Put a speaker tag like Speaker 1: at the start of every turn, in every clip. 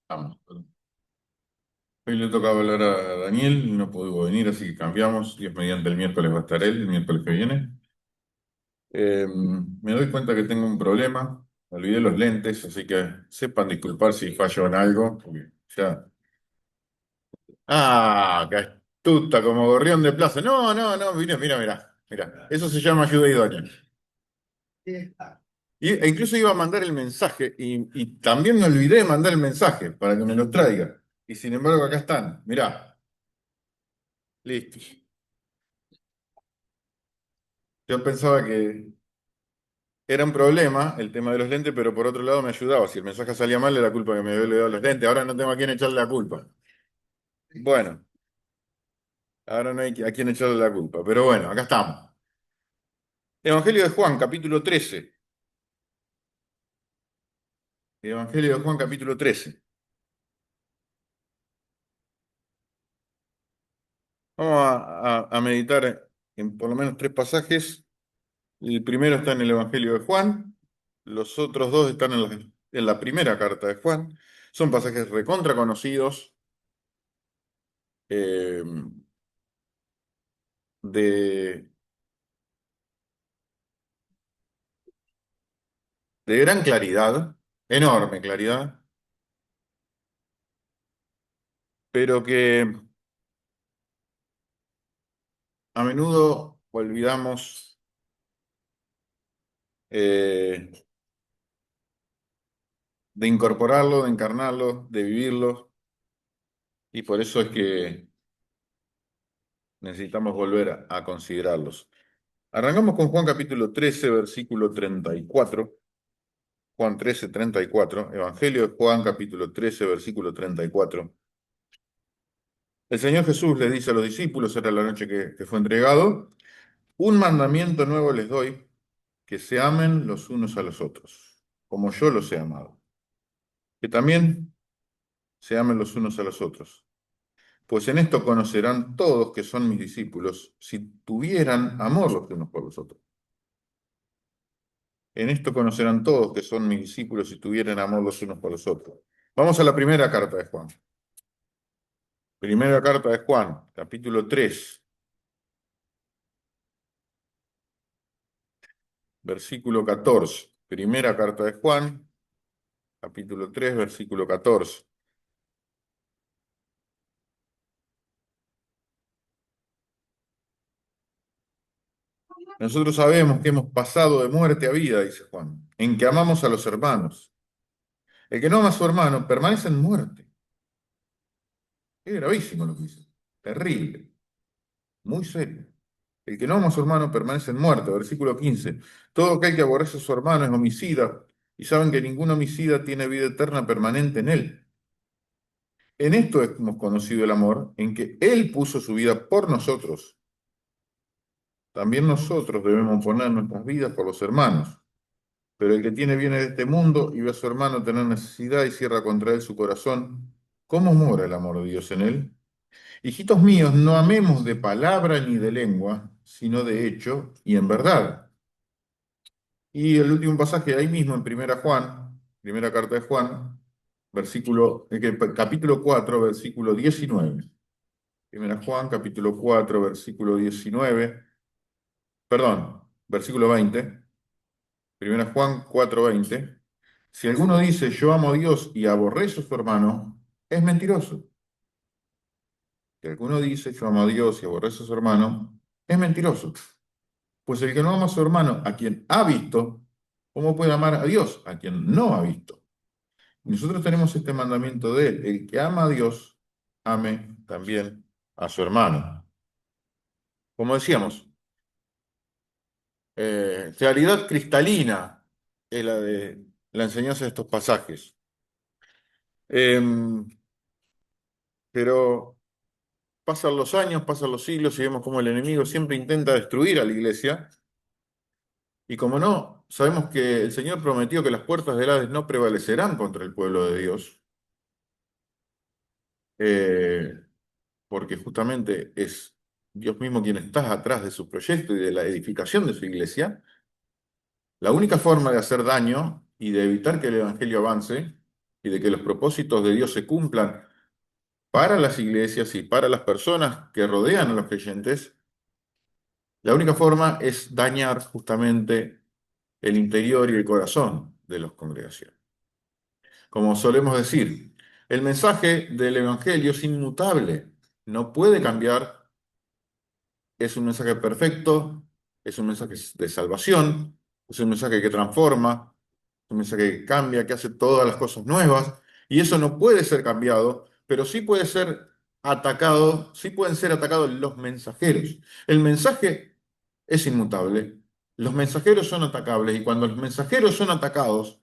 Speaker 1: Vamos. Hoy le tocaba hablar a Daniel, y no pudo venir, así que cambiamos. Dios mediante el miércoles va a estar él, el miércoles que viene. Me doy cuenta que tengo un problema. Me olvidé los lentes, así que sepan disculpar si fallo en algo. Porque ya. ¡Ah! ¡Qué astuta! Como gorrión de plaza. No, no, no, mira, mira, mira. Mira, eso se llama ayuda idónea. E incluso iba a mandar el mensaje y también me olvidé de mandar el mensaje para que me lo traiga. Y sin embargo, acá están. Mirá, listo. Yo pensaba que era un problema el tema de los lentes, pero por otro lado me ayudaba. Si el mensaje salía mal, era culpa que me había olvidado los lentes. Ahora no tengo a quién echarle la culpa. Bueno, ahora no hay a quién echarle la culpa. Pero bueno, acá estamos. Evangelio de Juan, capítulo 13. Evangelio de Juan, capítulo 13. Vamos a meditar en por lo menos tres pasajes. El primero está en el Evangelio de Juan. Los otros dos están en la primera carta de Juan. Son pasajes recontra conocidos. eh, de de gran claridad, enorme claridad, pero que a menudo olvidamos eh, de incorporarlo, de encarnarlo, de vivirlo, y por eso es que necesitamos volver a considerarlos. Arrancamos con Juan capítulo 13, versículo 34. Juan 13, 34. Evangelio de Juan capítulo 13, versículo 34. El Señor Jesús le dice a los discípulos, era la noche que fue entregado: un mandamiento nuevo les doy, que se amen los unos a los otros, como yo los he amado. Que también se amen los unos a los otros. Pues en esto conocerán todos que son mis discípulos, si tuvieran amor los unos por los otros. En esto conocerán todos que son mis discípulos, si tuvieran amor los unos por los otros. Vamos a la primera carta de Juan. Primera carta de Juan, capítulo 3, versículo 14. Primera carta de Juan, capítulo 3, versículo 14. Nosotros sabemos que hemos pasado de muerte a vida, dice Juan, en que amamos a los hermanos. El que no ama a su hermano permanece en muerte. Es gravísimo lo que dice. Terrible, muy serio. El que no ama a su hermano permanece en muerte. Versículo 15. Todo aquel que aborrece a su hermano es homicida, y saben que ningún homicida tiene vida eterna permanente en él. En esto hemos conocido el amor, en que Él puso su vida por nosotros. También nosotros debemos poner nuestras vidas por los hermanos. Pero el que tiene bienes de este mundo y ve a su hermano tener necesidad y cierra contra él su corazón, ¿cómo mora el amor de Dios en él? Hijitos míos, no amemos de palabra ni de lengua, sino de hecho y en verdad. Y el último pasaje ahí mismo en Primera Juan, primera carta de Juan, capítulo 4, versículo 19. Primera Juan, capítulo 4, versículo 19, perdón, versículo 20. Primera Juan 4:20. Si alguno dice yo amo a Dios y aborrece a su hermano, es mentiroso. Si alguno dice yo amo a Dios y aborrece a su hermano, es mentiroso. Pues el que no ama a su hermano, a quien ha visto, ¿cómo puede amar a Dios, a quien no ha visto? Nosotros tenemos este mandamiento de él: el que ama a Dios, ame también a su hermano. Como decíamos, claridad cristalina es la de la enseñanza de estos pasajes. Em, pero pasan los años, pasan los siglos y vemos cómo el enemigo siempre intenta destruir a la iglesia. Y como no, sabemos que el Señor prometió que las puertas del Hades no prevalecerán contra el pueblo de Dios, eh, porque justamente es Dios mismo quien está atrás de su proyecto y de la edificación de su iglesia. La única forma de hacer daño y de evitar que el Evangelio avance y de que los propósitos de Dios se cumplan para las iglesias y para las personas que rodean a los creyentes, la única forma es dañar justamente el interior y el corazón de las congregaciones. Como solemos decir, el mensaje del Evangelio es inmutable, no puede cambiar, es un mensaje perfecto, es un mensaje de salvación, es un mensaje que transforma, es un mensaje que cambia, que hace todas las cosas nuevas, y eso no puede ser cambiado, pero sí puede ser atacado, sí pueden ser atacados los mensajeros. El mensaje es inmutable, los mensajeros son atacables, y cuando los mensajeros son atacados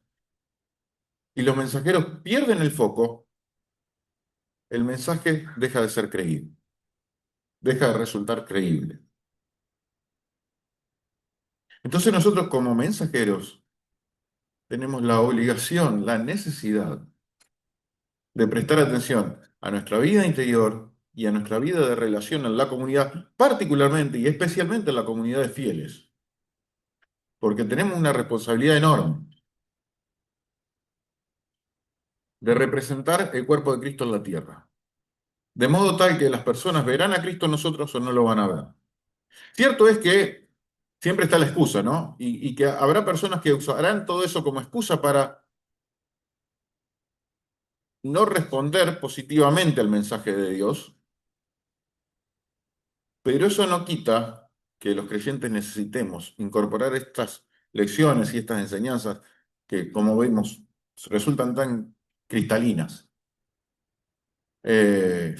Speaker 1: y los mensajeros pierden el foco, el mensaje deja de ser creíble, deja de resultar creíble. Entonces nosotros como mensajeros tenemos la obligación, la necesidad de prestar atención a nuestra vida interior y a nuestra vida de relación en la comunidad, particularmente y especialmente en la comunidad de fieles, porque tenemos una responsabilidad enorme de representar el cuerpo de Cristo en la tierra, de modo tal que las personas verán a Cristo en nosotros o no lo van a ver. Cierto es que siempre está la excusa, ¿no? Y que habrá personas que usarán todo eso como excusa para no responder positivamente al mensaje de Dios, pero eso no quita que los creyentes necesitemos incorporar estas lecciones y estas enseñanzas que, como vemos, resultan tan cristalinas. Eh,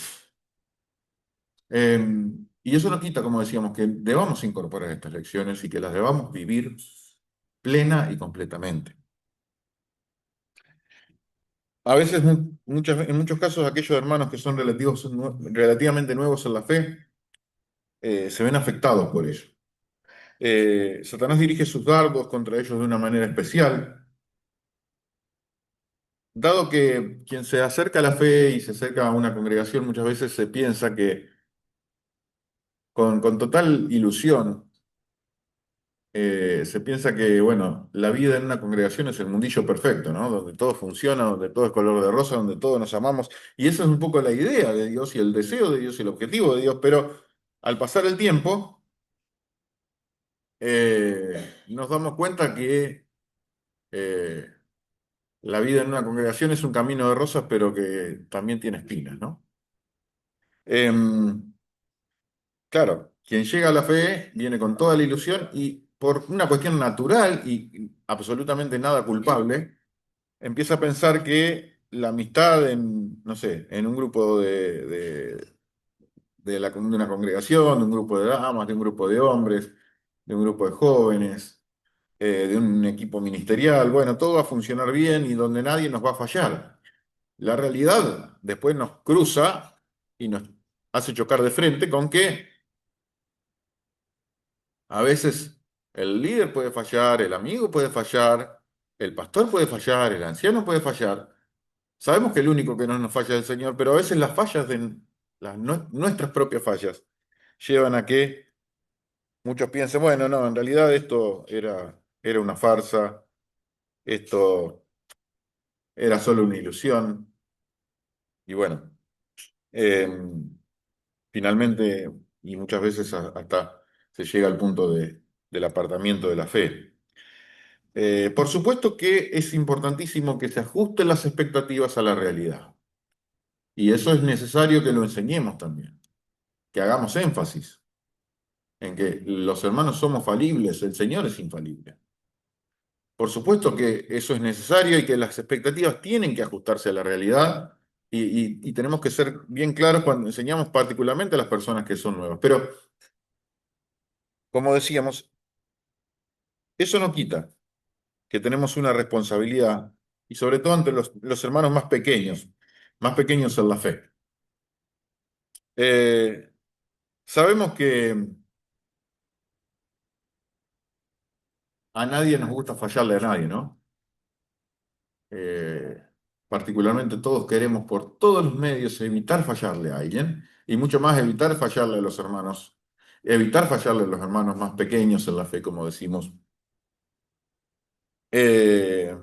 Speaker 1: y eso no quita, como decíamos, que debamos incorporar estas lecciones y que las debamos vivir plena y completamente. A veces, en muchos casos, aquellos hermanos que son relativamente nuevos en la fe se ven afectados por ello. Satanás dirige sus dardos contra ellos de una manera especial, dado que quien se acerca a la fe y se acerca a una congregación muchas veces se piensa que con total ilusión, se piensa que, bueno, la vida en una congregación es el mundillo perfecto, ¿no? Donde todo funciona, donde todo es color de rosa, donde todos nos amamos. Y esa es un poco la idea de Dios y el deseo de Dios y el objetivo de Dios, pero al pasar el tiempo, nos damos cuenta que eh, la vida en una congregación es un camino de rosas, pero que también tiene espinas, ¿no? Em, claro, quien llega a la fe viene con toda la ilusión y por una cuestión natural y absolutamente nada culpable, empieza a pensar que la amistad en, no sé, en un grupo de una congregación, de un grupo de damas, de un grupo de hombres, de un grupo de jóvenes, de un equipo ministerial, bueno, todo va a funcionar bien y donde nadie nos va a fallar. La realidad después nos cruza y nos hace chocar de frente con que a veces el líder puede fallar, el amigo puede fallar, el pastor puede fallar, el anciano puede fallar. Sabemos que el único que no nos falla es el Señor, pero a veces las fallas de nuestras propias fallas llevan a que muchos piensen, bueno, no, en realidad esto era una farsa, esto era solo una ilusión. Y bueno, eh, finalmente, y muchas veces hasta se llega al punto del apartamiento de la fe. Por supuesto que es importantísimo que se ajusten las expectativas a la realidad. Y eso es necesario que lo enseñemos también, que hagamos énfasis en que los hermanos somos falibles, el Señor es infalible. Por supuesto que eso es necesario y que las expectativas tienen que ajustarse a la realidad y tenemos que ser bien claros cuando enseñamos particularmente a las personas que son nuevas. Pero, como decíamos, eso no quita que tenemos una responsabilidad y sobre todo ante los hermanos más pequeños en la fe. Eh, sabemos que a nadie nos gusta fallarle a nadie, ¿no? Eh, particularmente todos queremos por todos los medios evitar fallarle a alguien y mucho más evitar fallarle a los hermanos, evitar fallarle a los hermanos más pequeños en la fe, como decimos. Eh,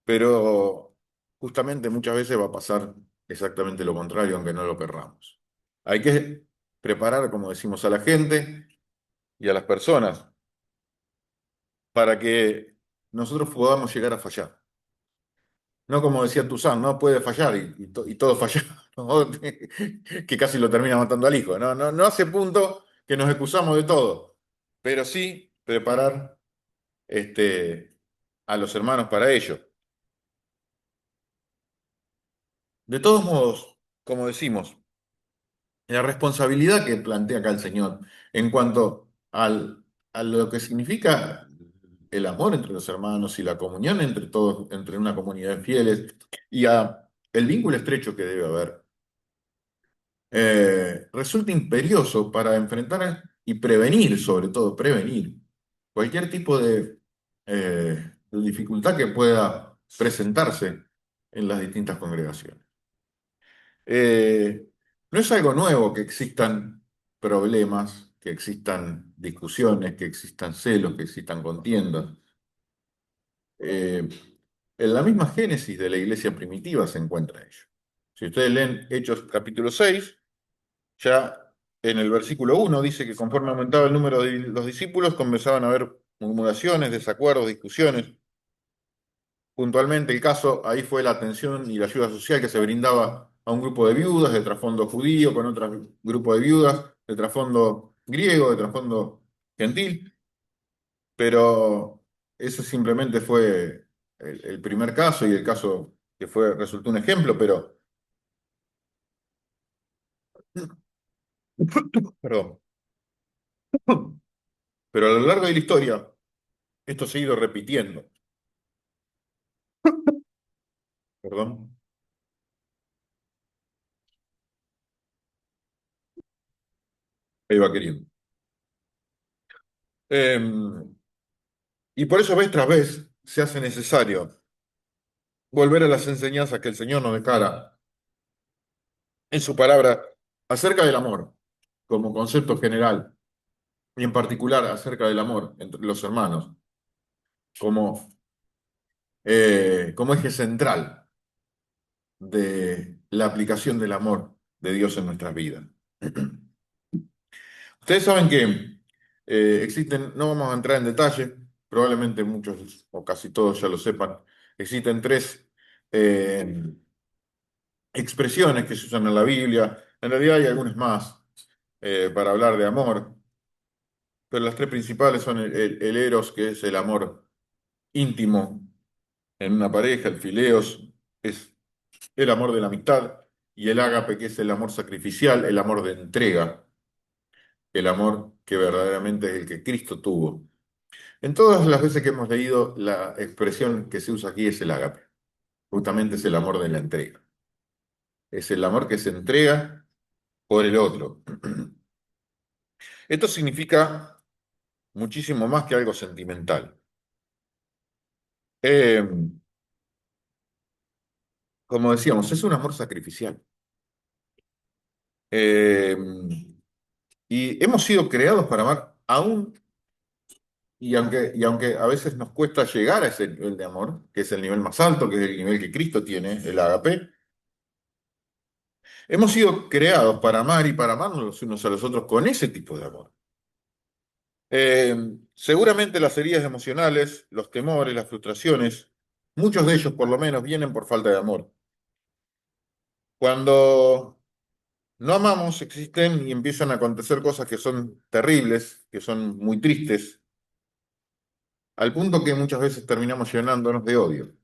Speaker 1: pero justamente muchas veces va a pasar exactamente lo contrario, aunque no lo querramos. Hay que preparar, como decimos, a la gente y a las personas para que nosotros podamos llegar a fallar. No como decía Toussaint, no puede fallar y todo falla, ¿no? Que casi lo termina matando al hijo. No, no, no hace punto que nos excusamos de todo, pero sí preparar a los hermanos para ello. De todos modos, como decimos, la responsabilidad que plantea acá el Señor en cuanto a lo que significa el amor entre los hermanos y la comunión entre todos, entre una comunidad de fieles y a el vínculo estrecho que debe haber, resulta imperioso para enfrentar y prevenir, sobre todo prevenir, cualquier tipo de dificultad que pueda presentarse en las distintas congregaciones. Eh, no es algo nuevo que existan problemas, que existan discusiones, que existan celos, que existan contiendas. Eh, en la misma génesis de la iglesia primitiva se encuentra ello. Si ustedes leen Hechos capítulo 6, ya en el versículo 1 dice que conforme aumentaba el número de los discípulos, comenzaban a haber murmuraciones, desacuerdos, discusiones. Puntualmente el caso ahí fue la atención y la ayuda social que se brindaba a un grupo de viudas de trasfondo judío con otro grupo de viudas de trasfondo griego, de trasfondo gentil, pero ese simplemente fue el primer caso y el caso que fue, resultó un ejemplo, perdón, pero a lo largo de la historia esto se ha ido repitiendo, perdón, ahí va queriendo. Y por eso vez tras vez se hace necesario volver a las enseñanzas que el Señor nos dejara en su palabra acerca del amor, como concepto general, y en particular acerca del amor entre los hermanos, como, como eje central de la aplicación del amor de Dios en nuestras vidas. Ustedes saben que existen, no vamos a entrar en detalle, probablemente muchos o casi todos ya lo sepan, existen tres eh, expresiones que se usan en la Biblia, en realidad hay algunas más para hablar de amor. Pero las tres principales son el eros, que es el amor íntimo en una pareja, el fileos, es el amor de la amistad, y el ágape, que es el amor sacrificial, el amor de entrega, el amor que verdaderamente es el que Cristo tuvo. En todas las veces que hemos leído, la expresión que se usa aquí es el ágape, justamente es el amor de la entrega, es el amor que se entrega por el otro. Esto significa muchísimo más que algo sentimental. Eh, como decíamos, es un amor sacrificial. Eh, y hemos sido creados para amar aún, y aunque a veces nos cuesta llegar a ese nivel de amor, que es el nivel más alto, que es el nivel que Cristo tiene, el agape, hemos sido creados para amar y para amarnos los unos a los otros con ese tipo de amor. Eh, seguramente las heridas emocionales, los temores, las frustraciones, muchos de ellos por lo menos vienen por falta de amor. Cuando no amamos, existen y empiezan a acontecer cosas que son terribles, que son muy tristes, al punto que muchas veces terminamos llenándonos de odio.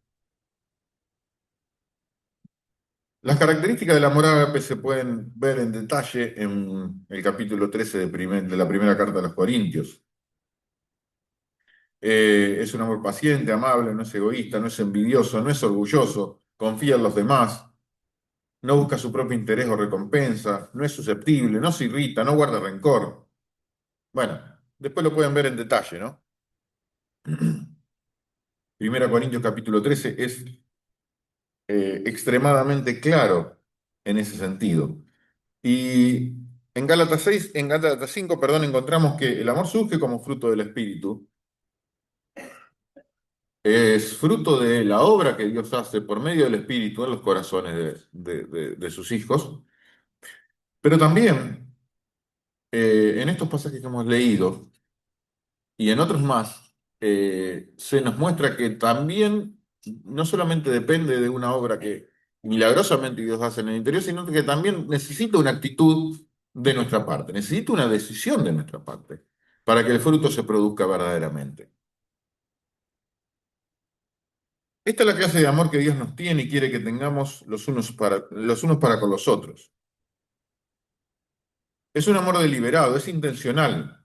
Speaker 1: Las características del amor ágape se pueden ver en detalle en el capítulo 13 de la primera carta a los Corintios. Es un amor paciente, amable, no es egoísta, no es envidioso, no es orgulloso, confía en los demás, no busca su propio interés o recompensa, no es susceptible, no se irrita, no guarda rencor. Bueno, después lo pueden ver en detalle, ¿no? Primera Corintios capítulo 13 es extremadamente claro en ese sentido. Y en Gálatas 5, perdón, encontramos que el amor surge como fruto del Espíritu. es fruto de la obra que Dios hace por medio del Espíritu en los corazones de sus hijos, pero también en estos pasajes que hemos leído y en otros más, se nos muestra que también no solamente depende de una obra que milagrosamente Dios hace en el interior, sino que también necesita una actitud de nuestra parte, necesita una decisión de nuestra parte para que el fruto se produzca verdaderamente. Esta es la clase de amor que Dios nos tiene y quiere que tengamos los unos para con los otros. Es un amor deliberado, es intencional,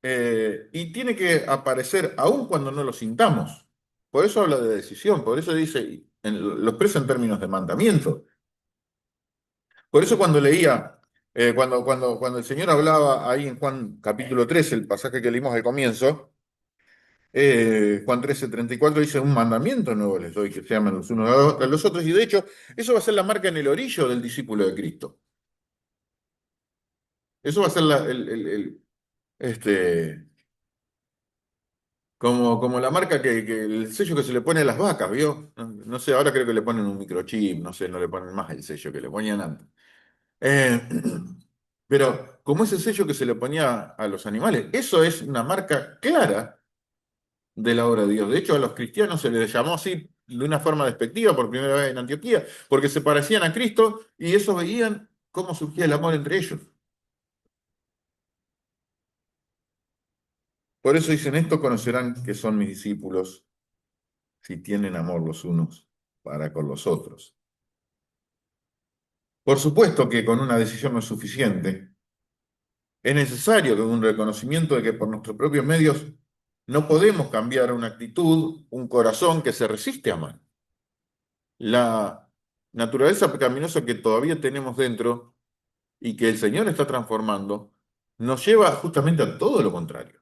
Speaker 1: y tiene que aparecer aun cuando no lo sintamos. Por eso habla de decisión, por eso dice, lo expresa en términos de mandamiento. Por eso cuando leía, cuando el Señor hablaba ahí en Juan capítulo 13, el pasaje que leímos al comienzo, Juan 13:34 dice, un mandamiento nuevo les doy, que se amen los unos a los otros, y de hecho, eso va a ser la marca en el orillo del discípulo de Cristo. Eso va a ser este, como la marca el sello que se le pone a las vacas, ¿vio? No, no sé, ahora creo que le ponen un microchip, no sé, no le ponen más el sello que le ponían antes. Eh, pero como ese sello que se le ponía a los animales, eso es una marca clara de la obra de Dios. De hecho, a los cristianos se les llamó así de una forma despectiva por primera vez en Antioquía, porque se parecían a Cristo y eso veían cómo surgía el amor entre ellos. Por eso dicen esto, conocerán que son mis discípulos si tienen amor los unos para con los otros. Por supuesto que con una decisión no es suficiente. Es necesario que un reconocimiento de que por nuestros propios medios no podemos cambiar una actitud, un corazón que se resiste a amar. La naturaleza pecaminosa que todavía tenemos dentro y que el Señor está transformando, nos lleva justamente a todo lo contrario.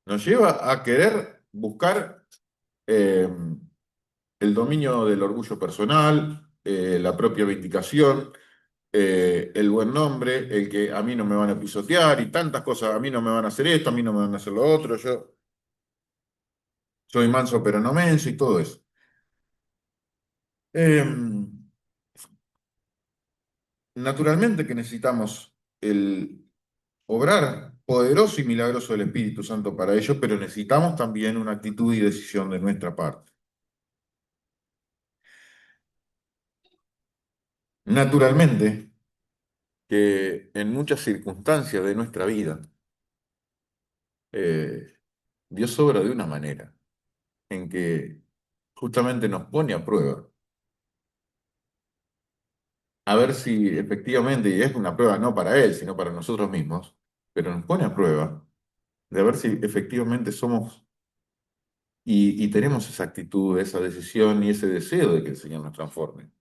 Speaker 1: Nos lleva a querer buscar eh, el dominio del orgullo personal, la propia vindicación, el buen nombre, el que a mí no me van a pisotear y tantas cosas, a mí no me van a hacer esto, a mí no me van a hacer lo otro, yo soy manso pero no menso y todo eso. Eh, naturalmente que necesitamos el obrar poderoso y milagroso del Espíritu Santo para ello, pero necesitamos también una actitud y decisión de nuestra parte. Naturalmente que en muchas circunstancias de nuestra vida, eh, Dios obra de una manera en que justamente nos pone a prueba, a ver si efectivamente, y es una prueba no para Él, sino para nosotros mismos, pero nos pone a prueba de ver si efectivamente somos y tenemos esa actitud, esa decisión y ese deseo de que el Señor nos transforme.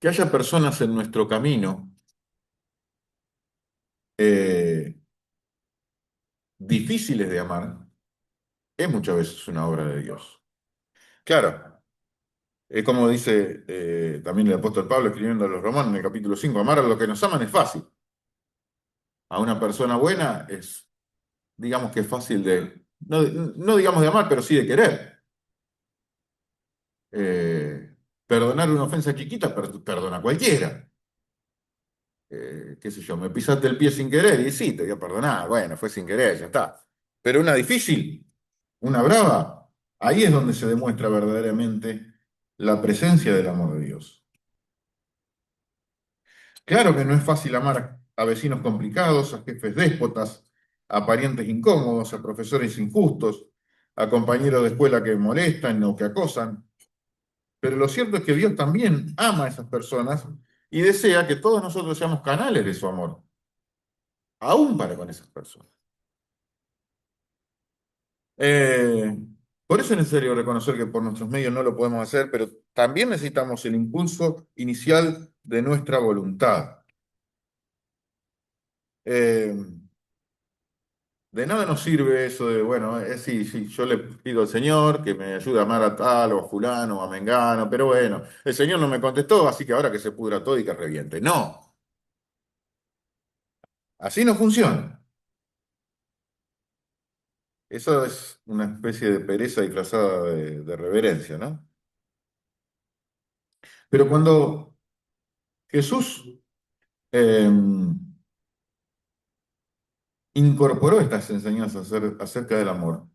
Speaker 1: Que haya personas en nuestro camino eh, difíciles de amar, es muchas veces una obra de Dios. Claro, es como dice también el apóstol Pablo escribiendo a los Romanos en el capítulo 5: amar a los que nos aman es fácil. A una persona buena es, digamos que es fácil no, no digamos de amar, pero sí de querer. Perdonar una ofensa chiquita, perdona a cualquiera. Qué sé yo, me pisaste el pie sin querer y sí, te voy a perdonar, bueno, fue sin querer, ya está. Pero una difícil, una brava, ahí es donde se demuestra verdaderamente la presencia del amor de Dios. Claro que no es fácil amar a vecinos complicados, a jefes déspotas, a parientes incómodos, a profesores injustos, a compañeros de escuela que molestan o que acosan, pero lo cierto es que Dios también ama a esas personas y desea que todos nosotros seamos canales de su amor, aún para con esas personas. Eh, por eso es necesario reconocer que por nuestros medios no lo podemos hacer, pero también necesitamos el impulso inicial de nuestra voluntad. Eh, de nada nos sirve eso de, bueno, sí, sí, yo le pido al Señor que me ayude a amar a tal o a fulano o a mengano, pero bueno, el Señor no me contestó, así que ahora que se pudra todo y que reviente. No, así no funciona. Eso es una especie de pereza disfrazada de reverencia, ¿no? Pero cuando Jesús eh, incorporó estas enseñanzas acerca del amor,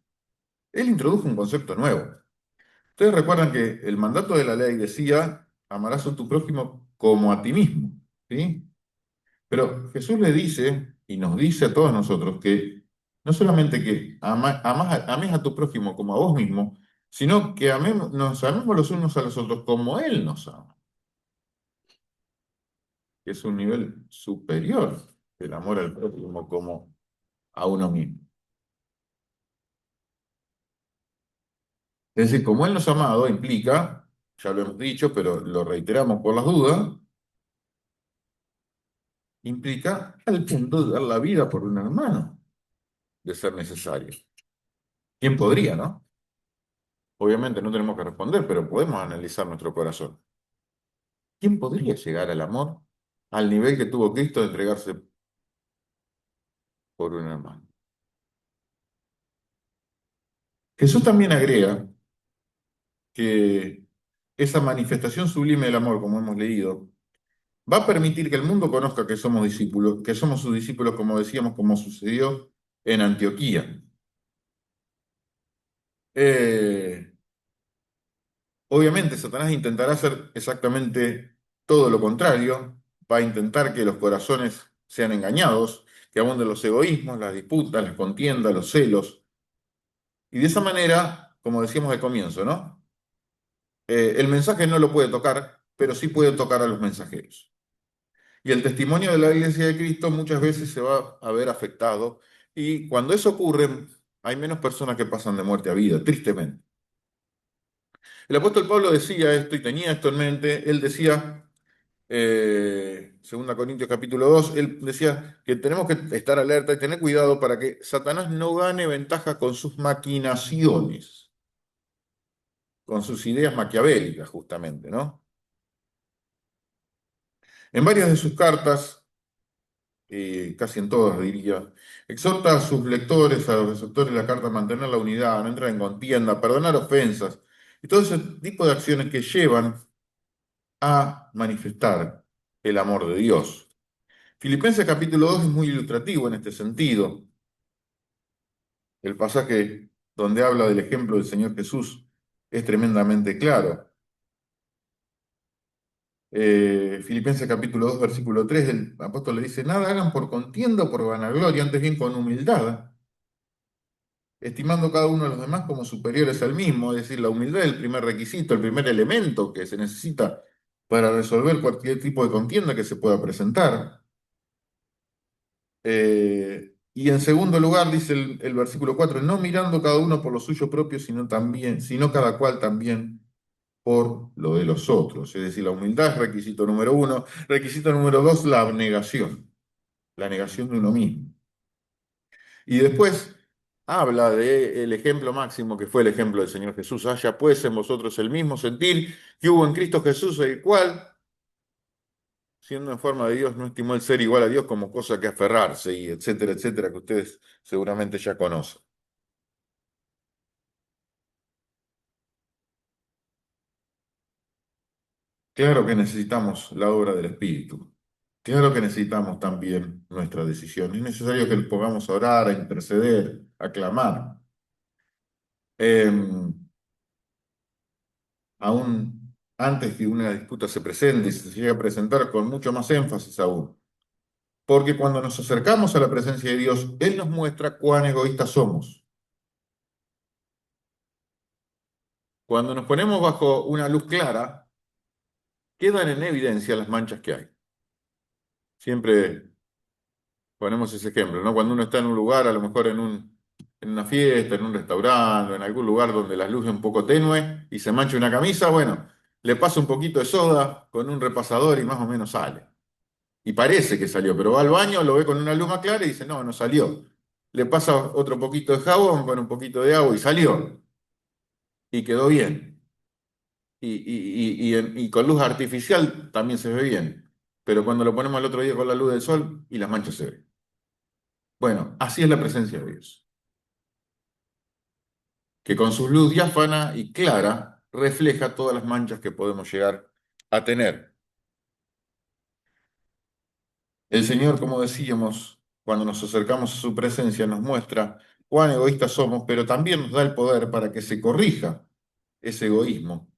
Speaker 1: él introdujo un concepto nuevo. Ustedes recuerdan que el mandato de la ley decía, amarás a tu prójimo como a ti mismo, ¿sí? Pero Jesús le dice, y nos dice a todos nosotros, que no solamente que ames a tu prójimo como a vos mismo, sino que nos amemos los unos a los otros como Él nos ama, que es un nivel superior del amor al prójimo como a uno mismo. Es decir, como Él nos ha amado implica, ya lo hemos dicho, pero lo reiteramos por las dudas, implica al punto de dar la vida por un hermano, de ser necesario. ¿Quién podría, no? Obviamente no tenemos que responder, pero podemos analizar nuestro corazón. ¿Quién podría llegar al amor al nivel que tuvo Cristo de entregarse por un hermano? Jesús también agrega que esa manifestación sublime del amor, como hemos leído, va a permitir que el mundo conozca que somos discípulos, que somos sus discípulos, como decíamos, como sucedió en Antioquía. Eh, Obviamente, Satanás intentará hacer exactamente todo lo contrario. Va a intentar que los corazones sean engañados, que abunden los egoísmos, las disputas, las contiendas, los celos. Y de esa manera, como decíamos al comienzo, ¿no? El mensaje no lo puede tocar, pero sí puede tocar a los mensajeros. Y el testimonio de la Iglesia de Cristo muchas veces se va a ver afectado. Y cuando eso ocurre, hay menos personas que pasan de muerte a vida, tristemente. El apóstol Pablo decía esto y tenía esto en mente. Él decía, Segunda Corintios capítulo 2, él decía que tenemos que estar alerta y tener cuidado para que Satanás no gane ventaja con sus maquinaciones, con sus ideas maquiavélicas, justamente, ¿no? En varias de sus cartas, casi en todas diría, exhorta a sus lectores, a los receptores de la carta a mantener la unidad, a no entrar en contienda, a perdonar ofensas y todo ese tipo de acciones que llevan a manifestar el amor de Dios. Filipenses capítulo 2 es muy ilustrativo en este sentido. El pasaje donde habla del ejemplo del Señor Jesús es tremendamente claro. Filipenses capítulo 2 versículo 3 el apóstol le dice, nada hagan por contienda o por vanagloria, antes bien con humildad, estimando cada uno a los demás como superiores al mismo, es decir, la humildad es el primer requisito, el primer elemento que se necesita para resolver cualquier tipo de contienda que se pueda presentar. Y en segundo lugar, dice el versículo 4 no mirando cada uno por lo suyo propio, sino cada cual también por lo de los otros. Es decir, la humildad es requisito número uno. Requisito número dos, la negación de uno mismo. Y después habla del ejemplo máximo que fue el ejemplo del Señor Jesús. Haya pues en vosotros el mismo sentir que hubo en Cristo Jesús, el cual, siendo en forma de Dios, no estimó el ser igual a Dios como cosa que aferrarse, y etcétera, etcétera, que ustedes seguramente ya conocen. Claro que necesitamos la obra del Espíritu. Claro que necesitamos también nuestra decisión. Es necesario que nos pongamos a orar, a interceder, a clamar. Eh, Aún antes que una disputa se presente y se llegue a presentar con mucho más énfasis aún. Porque cuando nos acercamos a la presencia de Dios, Él nos muestra cuán egoístas somos. Cuando nos ponemos bajo una luz clara, quedan en evidencia las manchas que hay. Siempre ponemos ese ejemplo, ¿no? Cuando uno está en un lugar, a lo mejor en una fiesta, en un restaurante, en algún lugar donde la luz es un poco tenue y se mancha una camisa, bueno, le pasa un poquito de soda con un repasador y más o menos sale. Y parece que salió, pero va al baño, lo ve con una luz más clara y dice, no, no salió. Le pasa otro poquito de jabón con un poquito de agua y salió. Y quedó bien. Y con luz artificial también se ve bien. Pero cuando lo ponemos al otro día con la luz del sol y las manchas se ven. Bueno, así es la presencia de Dios. que con su luz diáfana y clara refleja todas las manchas que podemos llegar a tener. El Señor, como decíamos, cuando nos acercamos a su presencia, nos muestra cuán egoístas somos, pero también nos da el poder para que se corrija ese egoísmo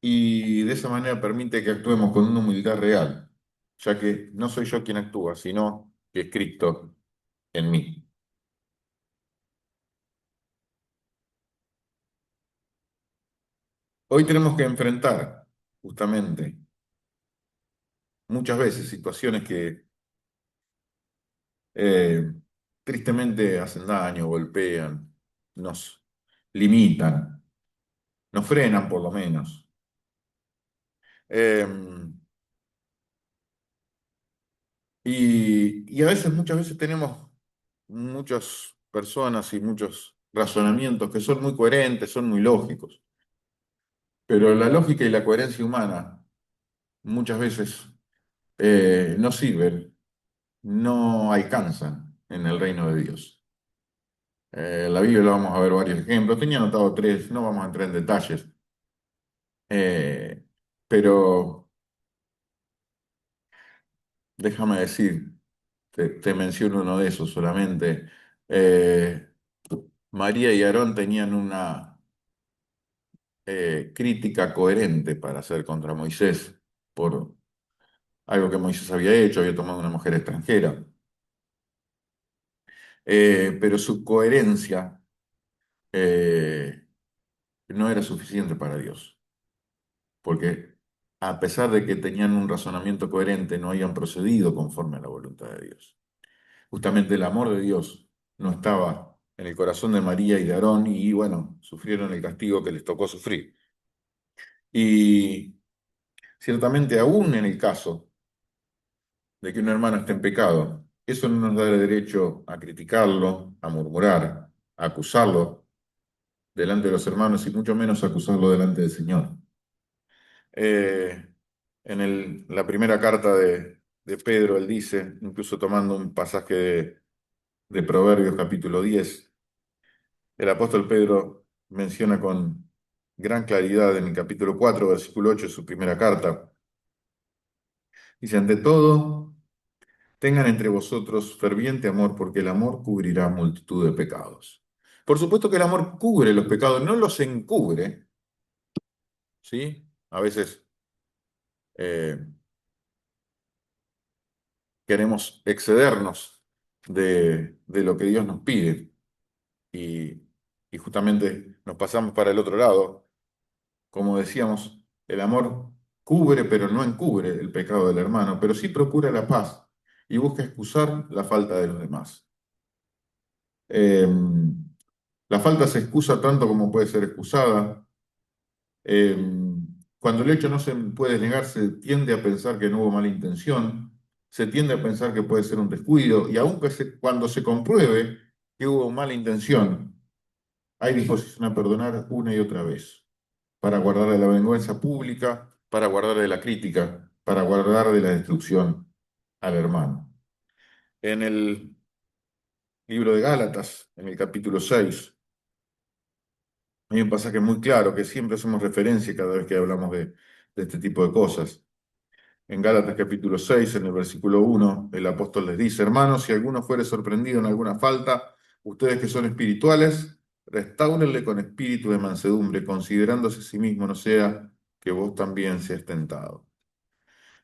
Speaker 1: y de esa manera permite que actuemos con una humildad real, ya que no soy yo quien actúa, sino que es Cristo en mí. Hoy tenemos que enfrentar justamente muchas veces situaciones que eh, tristemente hacen daño, golpean, nos limitan, nos frenan por lo menos. Eh, y a veces, muchas veces tenemos muchas personas y muchos razonamientos que son muy coherentes, son muy lógicos, pero la lógica y la coherencia humana muchas veces no sirven, no alcanzan en el reino de Dios. En la Biblia vamos a ver varios ejemplos, tenía anotado tres, no vamos a entrar en detalles, eh, pero déjame decir, te menciono uno de esos solamente. Eh, María y Aarón tenían una crítica coherente para hacer contra Moisés por algo que Moisés había hecho, había tomado una mujer extranjera. Pero su coherencia eh, no era suficiente para Dios, porque a pesar de que tenían un razonamiento coherente, no habían procedido conforme a la voluntad de Dios. Justamente el amor de Dios no estaba en el corazón de María y de Aarón y bueno, sufrieron el castigo que les tocó sufrir. Y ciertamente aún en el caso de que un hermano esté en pecado, eso no nos da el derecho a criticarlo, a murmurar, a acusarlo delante de los hermanos y mucho menos acusarlo delante del Señor. Eh, la primera carta de Pedro, él dice, incluso tomando un pasaje de Proverbios capítulo 10, el apóstol Pedro menciona con gran claridad en el capítulo 4 versículo 8 de su primera carta, dice, ante todo, tengan entre vosotros ferviente amor, porque el amor cubrirá multitud de pecados. Por supuesto que el amor cubre los pecados, no los encubre, ¿sí? A veces eh, queremos excedernos de lo que Dios nos pide y, y justamente nos pasamos para el otro lado. Como decíamos, el amor cubre pero no encubre el pecado del hermano, pero sí procura la paz y busca excusar la falta de los demás. Eh, la falta se excusa tanto como puede ser excusada. Eh, Cuando el hecho no se puede negar, se tiende a pensar que no hubo mala intención, se tiende a pensar que puede ser un descuido, y aun cuando se compruebe que hubo mala intención, hay disposición a perdonar una y otra vez, para guardar de la vergüenza pública, para guardar de la crítica, para guardar de la destrucción al hermano. En el libro de Gálatas, en el capítulo 6, hay un pasaje muy claro que siempre hacemos referencia cada vez que hablamos de este tipo de cosas. En Gálatas capítulo 6, en el versículo 1, el apóstol les dice, hermanos, si alguno fuere sorprendido en alguna falta, ustedes que son espirituales, restáurenle con espíritu de mansedumbre, considerándose a sí mismo, no sea que vos también seas tentado.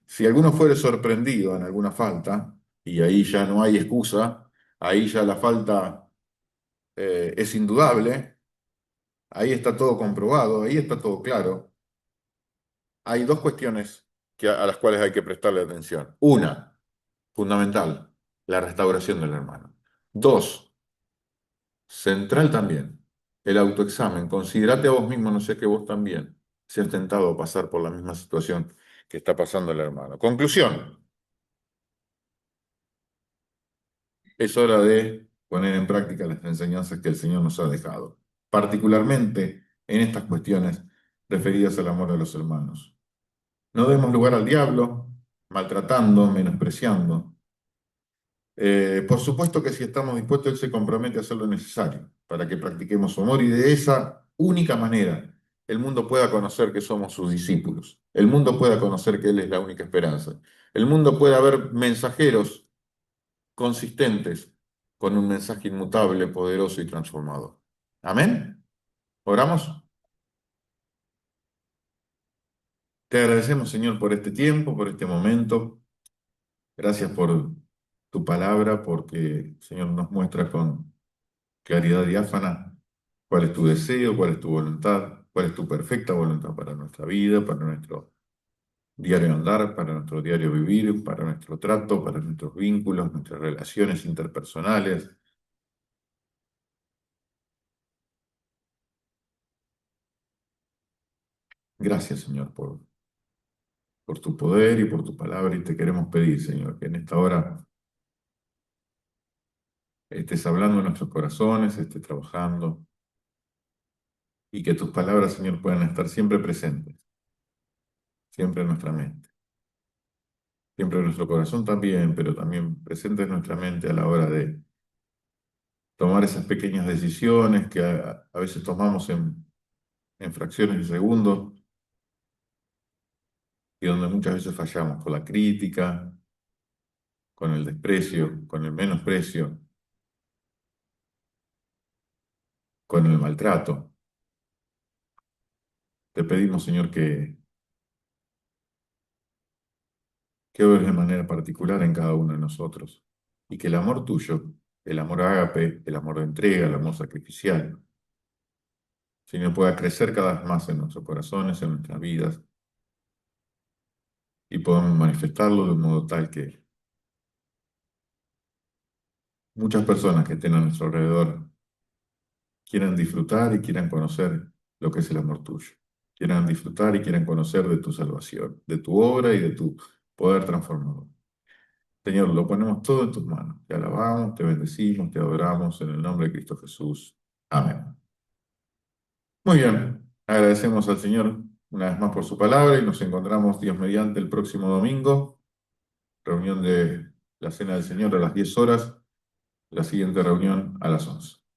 Speaker 1: Si alguno fuere sorprendido en alguna falta, y ahí ya no hay excusa, ahí ya la falta es indudable, ahí está todo comprobado, ahí está todo claro. Hay dos cuestiones a las cuales hay que prestarle atención. Una, fundamental, la restauración del hermano. Dos, central también, el autoexamen. Considerate a vos mismo, no sé que vos también seas tentado a pasar por la misma situación que está pasando el hermano. Conclusión, es hora de poner en práctica las enseñanzas que el Señor nos ha dejado, particularmente en estas cuestiones referidas al amor a los hermanos. No demos lugar al diablo, maltratando, menospreciando. Por supuesto que si estamos dispuestos, Él se compromete a hacer lo necesario para que practiquemos su amor y de esa única manera el mundo pueda conocer que somos sus discípulos, el mundo pueda conocer que Él es la única esperanza, el mundo pueda ver mensajeros consistentes con un mensaje inmutable, poderoso y transformador. Amén. ¿Oramos? Te agradecemos, Señor, por este tiempo, por este momento. Gracias por tu palabra, porque, Señor, nos muestra con claridad diáfana cuál es tu deseo, cuál es tu voluntad, cuál es tu perfecta voluntad para nuestra vida, para nuestro diario andar, para nuestro diario vivir, para nuestro trato, para nuestros vínculos, nuestras relaciones interpersonales. Gracias, Señor, por tu poder y por tu palabra. Y te queremos pedir, Señor, que en esta hora estés hablando en nuestros corazones, estés trabajando y que tus palabras, Señor, puedan estar siempre presentes, siempre en nuestra mente, siempre en nuestro corazón también, pero también presentes en nuestra mente a la hora de tomar esas pequeñas decisiones que a veces tomamos en fracciones de segundos y donde muchas veces fallamos con la crítica, con el desprecio, con el menosprecio, con el maltrato. Te pedimos, Señor, que obres de manera particular en cada uno de nosotros y que el amor tuyo, el amor ágape, el amor de entrega, el amor sacrificial, Señor, pueda crecer cada vez más en nuestros corazones, en nuestras vidas y podamos manifestarlo de un modo tal que muchas personas que estén a nuestro alrededor quieran disfrutar y quieran conocer lo que es el amor tuyo. Quieran disfrutar y quieran conocer de tu salvación, de tu obra y de tu poder transformador. Señor, lo ponemos todo en tus manos. Te alabamos, te bendecimos, te adoramos en el nombre de Cristo Jesús. Amén. Muy bien, agradecemos al Señor una vez más por su palabra y nos encontramos Dios mediante el próximo domingo, reunión de la Cena del Señor a las 10 horas, la siguiente reunión a las 11.